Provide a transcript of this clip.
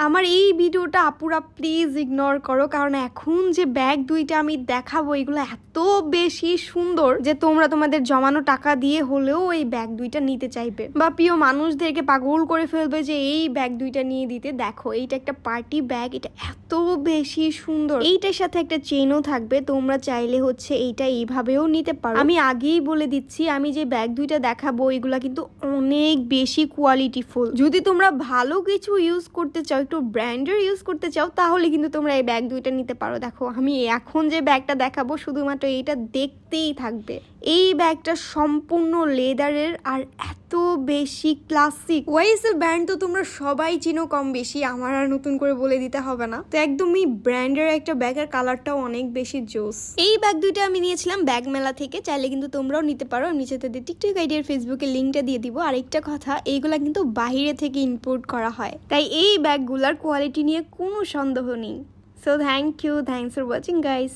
আমার এই ভিডিওটা আপুরা প্লিজ ইগনোর করো, কারণ এখন যে ব্যাগ দুইটা আমি দেখাবো এগুলো এত বেশি সুন্দর যে তোমরা তোমাদের জমানো টাকা দিয়ে হলেও এই ব্যাগ দুইটা নিতে চাইবে বা প্রিয় মানুষদেরকে পাগল করে ফেলবে যে এই ব্যাগ দুইটা নিয়ে দিতে। দেখো এইটা একটা পার্টি ব্যাগ, এটা এত বেশি সুন্দর, এইটার সাথে একটা চেনও থাকবে, তোমরা চাইলে হচ্ছে এইটা এইভাবেও নিতে পারো। আমি আগেই বলে দিচ্ছি আমি যে ব্যাগ দুইটা দেখাবো এগুলা কিন্তু অনেক বেশি কোয়ালিটিফুল। যদি তোমরা ভালো কিছু ইউজ করতে চাও, একটু ব্র্যান্ডের ইউজ করতে চাও, তাহলে কিন্তু তোমরা এই ব্যাগ দুইটা নিতে পারো। দেখো আমি এখন যে ব্যাগটা দেখাবো শুধুমাত্র এইটা দেখতেই থাকবে। এই ব্যাগটা সম্পূর্ণ লেদারের আর এত বেশি ক্লাসিক। ওয়াইএসএল ব্র্যান্ড তো তোমরা সবাই চিনো কম বেশি, আমার আর নতুন করে বলে দিতে হবে না। তো একদমই ব্র্যান্ডের একটা ব্যাগের কালারটাও অনেক বেশি জোস। এই ব্যাগ দুইটা আমি নিয়েছিলাম ব্যাগ মেলা থেকে, চাইলে কিন্তু তোমরাও নিতে পারো। নিচেতে টিকটক আইডিয়ার ফেসবুকের লিঙ্কটা দিয়ে দিব। আরেকটা কথা, এইগুলা কিন্তু বাইরে থেকে ইম্পোর্ট করা হয়, তাই এই ব্যাগগুলার কোয়ালিটি নিয়ে কোনো সন্দেহ নেই। So thanks for watching guys.